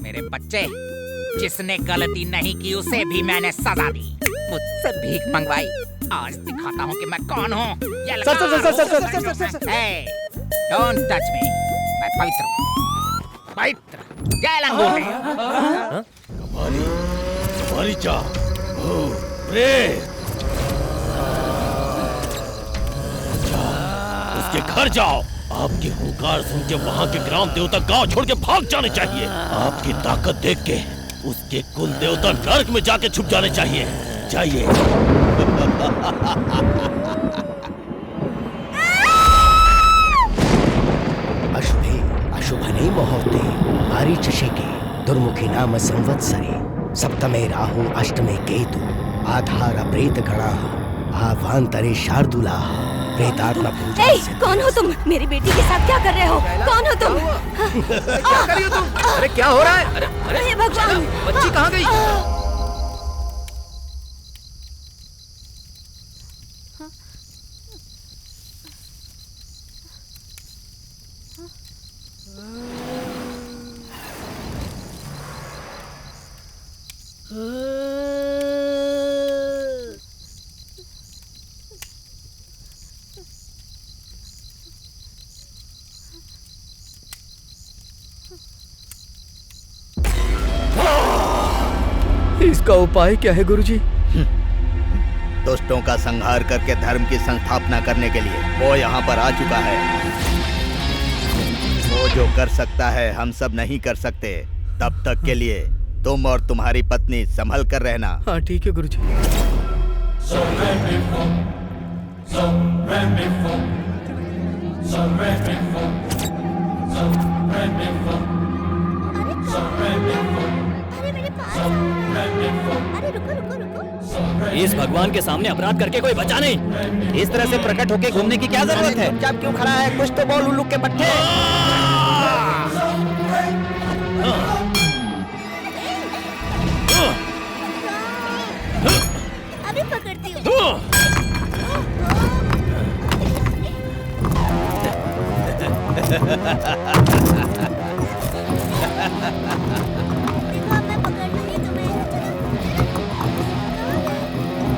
मेरे बच्चे, जिसने गलती नहीं की उसे भी मैंने सजा दी, मुझसे भीख मंगवाई। आज दिखाता हूँ कि मैं कौन हूँ। सर। डोंट टच मी, मैं पवित्र हूँ। पवित्र। जय लंगोटे। कमारी चा, प्रेत। उसके घर जाओ। आपकी हुंकार सुन के वहाँ के ग्राम देवता गांव छोड़ के भाग जाने चाहिए। आपकी ताकत देख के उसके कुल देवता नरक में जाके छुप जाने चाहिए। जाइए। अशुभे अशुभने मुहूर्ते मारीचषके दुर्मुखी नाम संवत्सरे सप्तमे राहु अष्टमे केतु आधार प्रेत गणा आवांतरे शार्दूला प्रेतात्मा पूजा। कौन हो तुम? मेरी बेटी के साथ क्या कर रहे हो? कौन हो तुम? क्या कर रही हो तुम? अरे क्या हो रहा है? अरे भगवान, बच्ची कहाँ गई? इसका उपाय क्या है गुरुजी? दुष्टों का संहार करके धर्म की संस्थापना करने के लिए वो यहाँ पर आ चुका है। वो जो कर सकता है हम सब नहीं कर सकते। तब तक के लिए तुम और तुम्हारी पत्नी संभल कर रहना। हाँ ठीक है गुरुजी। इस भगवान के सामने अपराध करके कोई बचा नहीं। इस तरह से प्रकट होके घूमने की क्या जरूरत है? चुपचाप क्यों खड़ा है? कुछ तो बोल उल्लू के पट्टे। अभी पकड़ती हूँ। देखो अब मैं पकड़ लूंगी तुम्हें।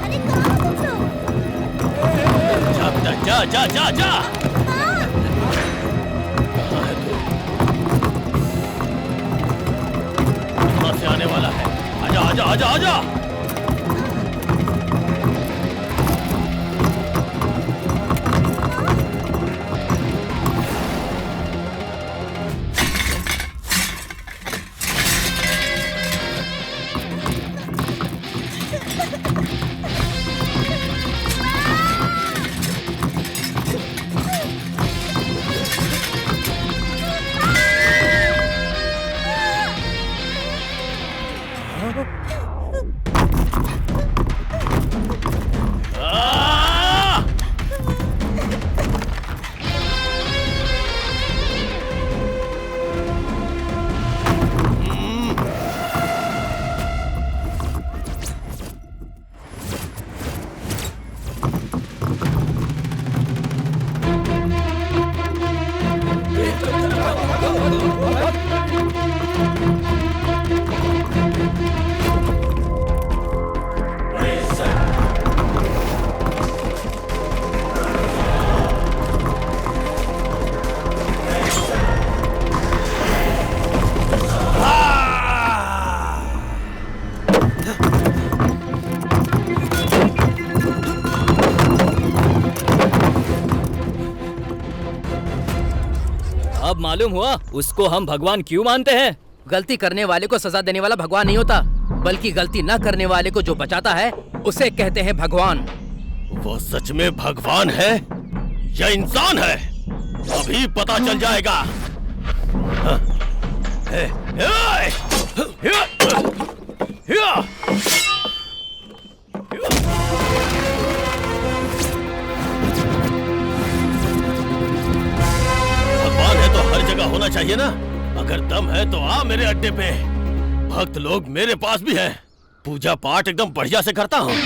अरे कहाँ हो तुम लोग? जा जा जा जा। कहाँ से आने वाला है? आजा आजा आजा आजा। अब मालूम हुआ उसको हम भगवान क्यों मानते हैं। गलती करने वाले को सजा देने वाला भगवान नहीं होता, बल्कि गलती न करने वाले को जो बचाता है उसे कहते हैं भगवान। वो सच में भगवान है या इंसान है? अभी पता चल जाएगा। भगवान है तो हर जगह होना चाहिए ना। अगर दम है तो आ मेरे अड्डे पे। भक्त लोग मेरे पास भी हैं। पूजा पाठ एकदम बढ़िया से करता हूँ।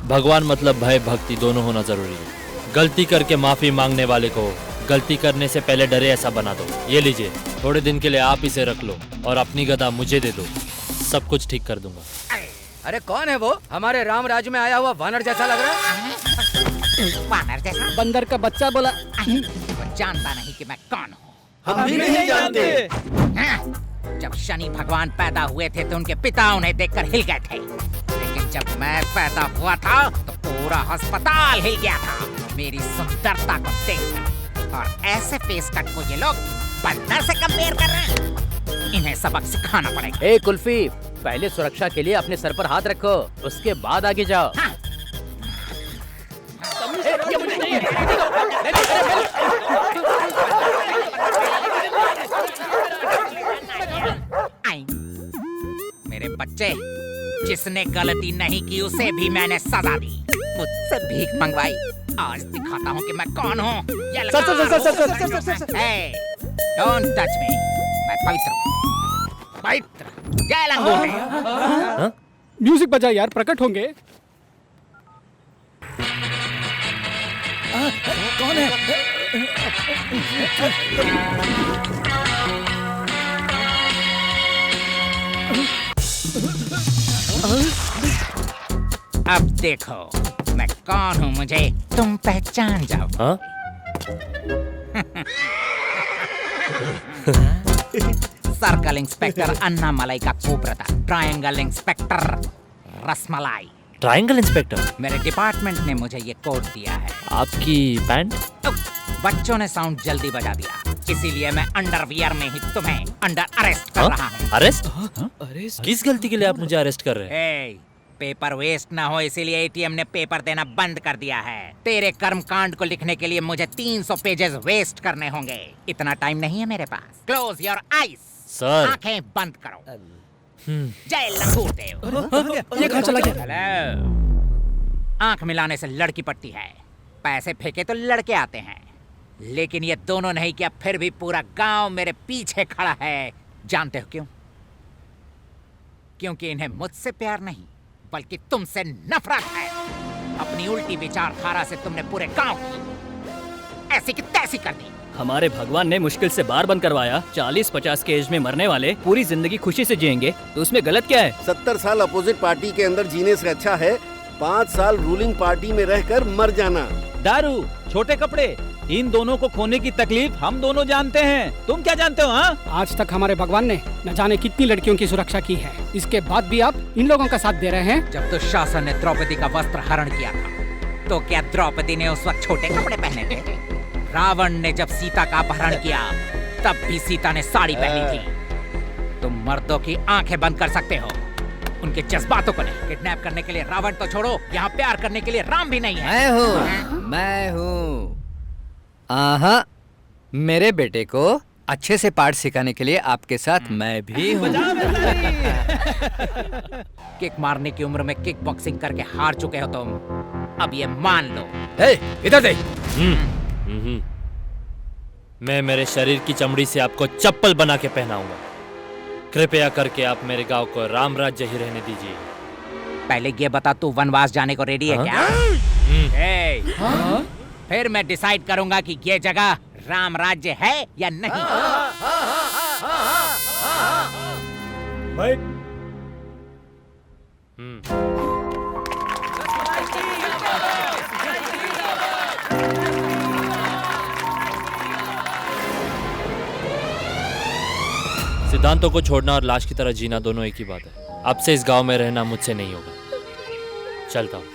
भगवान मतलब भय भक्ति दोनों होना जरूरी है। गलती करके माफी मांगने वाले को गलती करने से पहले डरे ऐसा बना दो। ये लीजिए, थोड़े दिन के लिए आप इसे रख लो और अपनी गदा मुझे दे दो, सब कुछ ठीक कर दूंगा। अरे कौन है वो? हमारे राम राज्य में आया हुआ वानर जैसा लग रहा है। वानर जैसा? बंदर का बच्चा बोला। वो जानता नहीं कि मैं कौन हूँ। हम भी नहीं जानते। हाँ? जब शनि भगवान पैदा हुए थे तो उनके पिता उन्हें देखकर हिल गए थे, लेकिन जब मैं पैदा हुआ था तो पूरा अस्पताल हिल गया था मेरी सुंदरता को देखकर। और ऐसे फेस कट को ये लोग बंदर से कंपेयर कर रहे हैं। इन्हें सबक सिखाना पड़ेगा। ए कुल्फी, पहले सुरक्षा के लिए अपने सर पर हाथ रखो, उसके बाद आगे जाओ। हाँ। आई। मेरे बच्चे, जिसने गलती नहीं की उसे भी मैंने सजा दी, मुझसे भीख मंगवाई। आज दिखाता हूँ कि मैं कौन हूँ। डोंट टच मी, मैं पवित्र हूँ। पवित्र। जय लंगोटे। म्यूजिक बजा यार, प्रकट होंगे। कौन है? अब देखो मैं कौन हूँ, मुझे तुम पहचान जाओ। हाँ? सर्कल इंस्पेक्टर अन्नामलाई का कुब्रता, triangle inspector Rasmalai. Triangle inspector? मेरे डिपार्टमेंट ने मुझे ये कोड दिया है। आपकी पैंट? बच्चों ने साउंड जल्दी बजा दिया, इसीलिए मैं अंडरवियर में ही तुम्हें अंडर अरेस्ट कर रहा हूँ। अरेस्ट? किस गलती के लिए आप मुझे अरेस्ट कर रहे हैं? पेपर वेस्ट ना हो इसीलिए एटीएम ने पेपर देना बंद कर दिया है। तेरे कर्मकांड को लिखने के लिए मुझे 300 पेजेस वेस्ट करने होंगे। इतना टाइम नहीं है मेरे पास। Close your eyes. सर। आंखें बंद करो। जय लंगूर देव। ये कहाँ चला गया? हेलो। आंख मिलाने से लड़की पड़ती है, पैसे फेंके तो लड़के आते हैं, लेकिन ये दोनों नहीं किया फिर भी पूरा गांव मेरे पीछे खड़ा है। जानते हो क्यों? क्योंकि इन्हें मुझसे प्यार नहीं बल्कि तुमसे नफरत है। अपनी उल्टी विचारधारा से तुमने पूरे गांव की ऐसी की तैसी कर दी। हमारे भगवान ने मुश्किल से बार बंद करवाया। 40-50 के एज में मरने वाले पूरी जिंदगी खुशी से जिएंगे तो उसमें गलत क्या है? 70 साल अपोजिट पार्टी के अंदर जीने से अच्छा है 5 साल रूलिंग पार्टी में रहकर मर जाना। दारू, छोटे कपड़े, इन दोनों को खोने की तकलीफ हम दोनों जानते हैं। तुम क्या जानते हो? हाँ, आज तक हमारे भगवान ने न जाने कितनी लड़कियों की सुरक्षा की है, इसके बाद भी आप इन लोगों का साथ दे रहे हैं। जब दुशासन ने द्रौपदी का वस्त्र हरण किया था तो क्या द्रौपदी ने उस वक्त छोटे कपड़े पहने थे? रावण ने जब सीता का अपहरण किया तब भी सीता ने साड़ी पहनी थी। तुम मर्दों की आंखें बंद कर सकते हो, उनके जज्बातों को नहीं। किडनैप करने के लिए रावण तो छोड़ो, यहाँ प्यार करने के लिए राम भी नहीं है। मैं हूँ। आहा, मेरे बेटे को अच्छे से पाठ सिखाने के लिए आपके साथ मैं भी हूँ। किक मारने की उम्र में किक बॉक्सिंग करके हार चुके हो तुम, अब ये मान लो। इधर दे। मैं मेरे शरीर की चमड़ी से आपको चप्पल बना के पहनाऊंगा। कृपया करके आप मेरे गांव को राम राज्य ही रहने दीजिए। पहले ये बता, तू वनवास जाने को रेडी है क्या? फिर मैं डिसाइड करूंगा कि ये जगह राम राज्य है या नहीं। सिद्धांतों को छोड़ना और लाश की तरह जीना दोनों एक ही बात है। अब से इस गांव में रहना मुझसे नहीं होगा। चलता हूँ।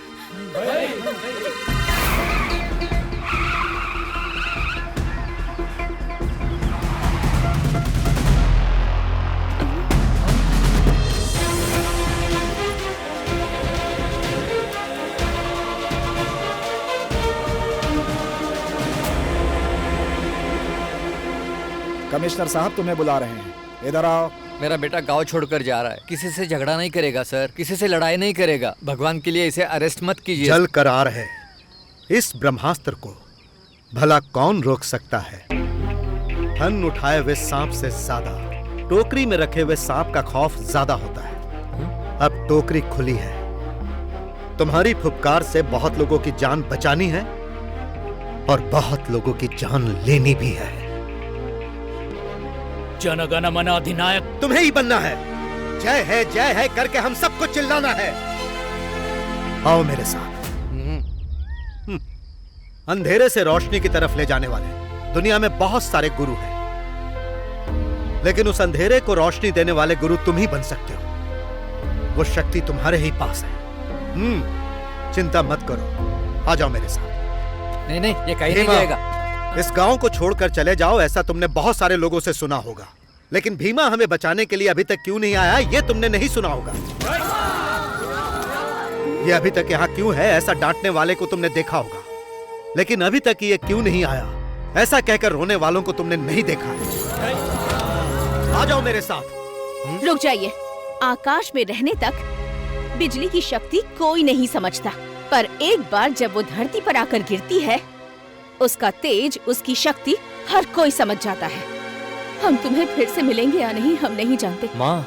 कमिश्नर साहब तुम्हें बुला रहे हैं, इधर आओ। मेरा बेटा गांव छोड़कर जा रहा है, किसी से झगड़ा नहीं करेगा सर, किसी से लड़ाई नहीं करेगा। भगवान के लिए इसे अरेस्ट मत कीजिए। जल कर आ रहे इस ब्रह्मास्त्र को भला कौन रोक सकता है? फन उठाए हुए सांप से ज्यादा टोकरी में रखे हुए सांप का खौफ ज्यादा होता है। अब टोकरी खुली है, तुम्हारी फुफकार से बहुत लोगों की जान बचानी है और बहुत लोगों की जान लेनी भी है। जनगण मन अधिनायक तुम्हें ही बनना है। जय है करके हम सबको चिल्लाना है। आओ मेरे साथ। अंधेरे से रोशनी की तरफ ले जाने वाले दुनिया में बहुत सारे गुरु हैं, लेकिन उस अंधेरे को रोशनी देने वाले गुरु तुम ही बन सकते हो। वो शक्ति तुम्हारे ही पास है। चिंता मत करो, आ जाओ मेरे साथ। नहीं, ये कहीं नहीं जाएगा। इस गांव को छोड़कर चले जाओ, ऐसा तुमने बहुत सारे लोगों से सुना होगा, लेकिन भीमा हमें बचाने के लिए अभी तक क्यों नहीं आया, ये तुमने नहीं सुना होगा। ये अभी तक यहाँ क्यों है, ऐसा डांटने वाले को तुमने देखा होगा, लेकिन अभी तक ये क्यों नहीं आया, ऐसा कहकर रोने वालों को तुमने नहीं देखा। आ जाओ मेरे साथ। रुक जाइए। आकाश में रहने तक बिजली की शक्ति कोई नहीं समझता, पर एक बार जब वो धरती पर आकर गिरती है, उसका तेज, उसकी शक्ति हर कोई समझ जाता है। हम तुम्हें फिर से मिलेंगे या नहीं हम नहीं जानते। माँ,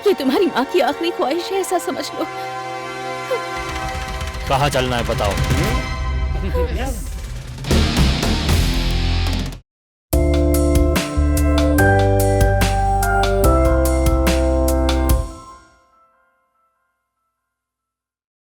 ये तुम्हारी माँ की आखिरी ख्वाहिश है, ऐसा समझ लो। कहाँ चलना है बताओ।